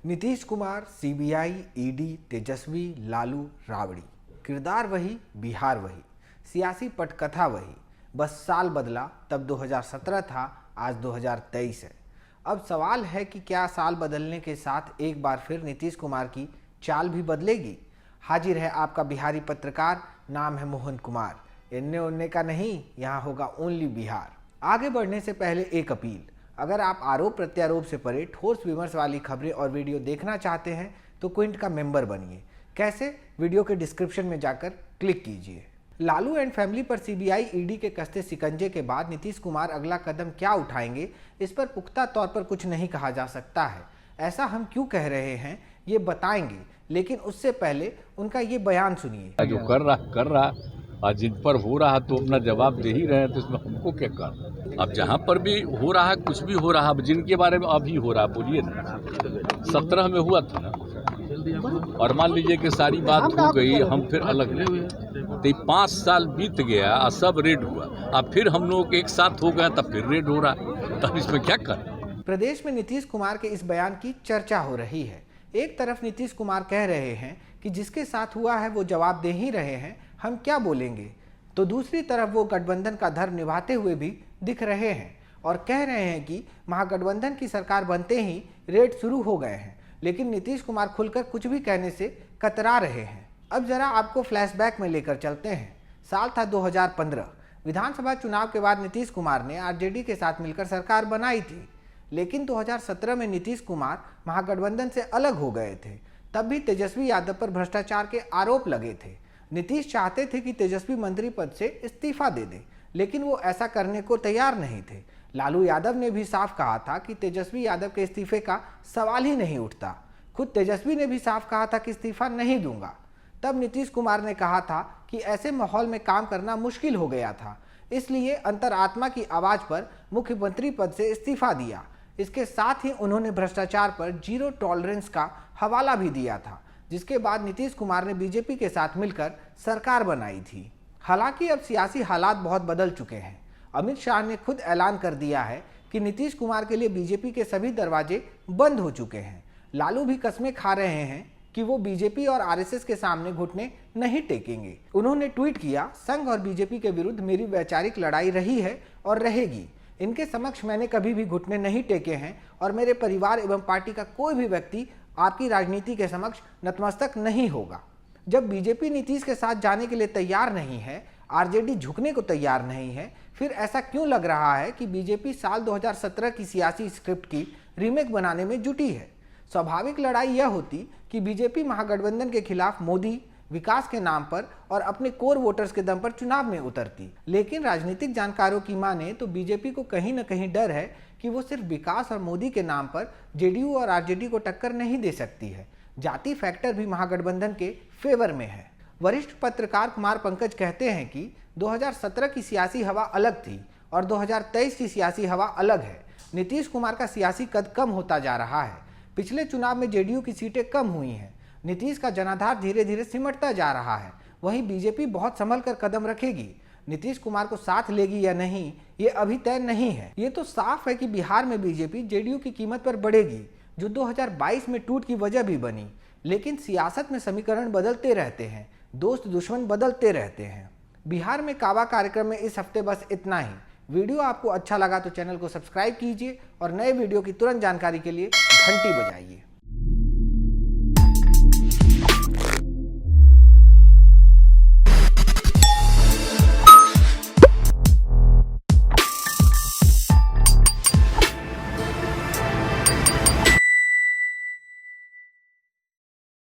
Nitish Kumar, CBI, ED, तेजस्वी, लालू, राबड़ी, किरदार वही, बिहार वही, सियासी पटकथा वही। बस साल बदला, तब 2017 था, आज 2023 है। अब सवाल है कि क्या साल बदलने के साथ एक बार फिर नीतीश कुमार की चाल भी बदलेगी। हाजिर है आपका बिहारी पत्रकार, नाम है मोहन कुमार। इन्ने उन्ने का नहीं, यहाँ होगा ओनली बिहार। आगे बढ़ने से पहले एक अपील, अगर आप आरोप प्रत्यारोप से परे ठोस विमर्श वाली खबरें और वीडियो देखना चाहते हैं तो क्विंट का मेंबर बनिए। कैसे? वीडियो के डिस्क्रिप्शन में जाकर क्लिक कीजिए। लालू एंड फैमिली पर सीबीआई, ईडी के कसते सिकंजे के बाद नीतीश कुमार अगला कदम क्या उठाएंगे, इस पर पुख्ता तौर पर कुछ नहीं कहा जा सकता है। ऐसा हम क्यों कह रहे हैं ये बताएंगे, लेकिन उससे पहले उनका ये बयान सुनिए। जो कर रहा आज जिन पर हो रहा तो अपना जवाब दे ही रहे हैं, तो इसमें हमको क्या कर। अब जहाँ पर भी हो रहा है, कुछ भी हो रहा है, जिनके बारे में अभी हो रहा, बोलिए ना। 17 में हुआ था ना, और मान लीजिए कि सारी बात हो गई, हम फिर अलग ले गए, तो 5 साल बीत गया, सब रेड हुआ, अब फिर हम लोग एक साथ हो गए, तब फिर रेड हो रहा, तब इसमें क्या कर। प्रदेश में नीतीश कुमार के इस बयान की चर्चा हो रही है। एक तरफ नीतीश कुमार कह रहे हैं कि जिसके साथ हुआ है वो जवाब दे ही रहे हैं, हम क्या बोलेंगे, तो दूसरी तरफ वो गठबंधन का धर्म निभाते हुए भी दिख रहे हैं और कह रहे हैं कि महागठबंधन की सरकार बनते ही रेड शुरू हो गए हैं। लेकिन नीतीश कुमार खुलकर कुछ भी कहने से कतरा रहे हैं। अब जरा आपको फ्लैशबैक में लेकर चलते हैं। साल था 2015। विधानसभा चुनाव के बाद नीतीश कुमार ने आरजेडी के साथ मिलकर सरकार बनाई थी, लेकिन 2017 में नीतीश कुमार महागठबंधन से अलग हो गए थे। तब भी तेजस्वी यादव पर भ्रष्टाचार के आरोप लगे थे। नीतीश चाहते थे कि तेजस्वी मंत्री पद से इस्तीफा दे दें, लेकिन वो ऐसा करने को तैयार नहीं थे। लालू यादव ने भी साफ कहा था कि तेजस्वी यादव के इस्तीफे का सवाल ही नहीं उठता। खुद तेजस्वी ने भी साफ कहा था कि इस्तीफा नहीं दूंगा। तब नीतीश कुमार ने कहा था कि ऐसे माहौल में काम करना मुश्किल हो गया था, इसलिए अंतरात्मा की आवाज पर मुख्यमंत्री पद से इस्तीफा दिया। इसके साथ ही उन्होंने भ्रष्टाचार पर जीरो टॉलरेंस का हवाला भी दिया था, जिसके बाद नीतीश कुमार ने बीजेपी के साथ मिलकर सरकार बनाई थी। हालांकि अब सियासी हालात बहुत बदल चुके हैं। अमित शाह ने खुद ऐलान कर दिया है कि नीतीश कुमार के लिए बीजेपी के सभी दरवाजे बंद हो चुके हैं। लालू भी कस्में खा रहे हैं कि वो बीजेपी और आरएसएस के सामने घुटने नहीं टेकेंगे। उन्होंने ट्वीट किया, संघ और बीजेपी के विरुद्ध मेरी वैचारिक लड़ाई रही है और रहेगी। इनके समक्ष मैंने कभी भी घुटने नहीं टेके हैं और मेरे परिवार एवं पार्टी का कोई भी व्यक्ति आपकी राजनीति के समक्ष नतमस्तक नहीं होगा। जब बीजेपी नीतीश के साथ जाने के लिए तैयार नहीं है, आरजेडी झुकने को तैयार नहीं है, फिर ऐसा क्यों लग रहा है कि बीजेपी साल 2017 की सियासी स्क्रिप्ट की रीमेक बनाने में जुटी है। स्वाभाविक लड़ाई यह होती कि बीजेपी महागठबंधन के खिलाफ मोदी, विकास के नाम पर और अपने कोर वोटर्स के दम पर चुनाव में उतरती। लेकिन राजनीतिक जानकारों की माने तो बीजेपी को कहीं न कहीं डर है कि वो सिर्फ विकास और मोदी के नाम पर जेडीयू और आरजेडी को टक्कर नहीं दे सकती है। जाति फैक्टर भी महागठबंधन के फेवर में है। वरिष्ठ पत्रकार कुमार पंकज कहते हैं कि 2017 की सियासी हवा अलग थी और 2023 की सियासी हवा अलग है। नीतीश कुमार का सियासी कद कम होता जा रहा है। पिछले चुनाव में जेडीयू की सीटें कम हुई हैं। नीतीश का जनाधार धीरे धीरे सिमटता जा रहा है। वहीं बीजेपी बहुत संभल कर कदम रखेगी। नीतीश कुमार को साथ लेगी या नहीं, ये अभी तय नहीं है। ये तो साफ है कि बिहार में बीजेपी जेडीयू की कीमत पर बढ़ेगी, जो 2022 में टूट की वजह भी बनी। लेकिन सियासत में समीकरण बदलते रहते हैं, दोस्त दुश्मन बदलते रहते हैं। बिहार में काबा कार्यक्रम में इस हफ्ते बस इतना ही। वीडियो आपको अच्छा लगा तो चैनल को सब्सक्राइब कीजिए और नए वीडियो की तुरंत जानकारी के लिए घंटी बजाइए।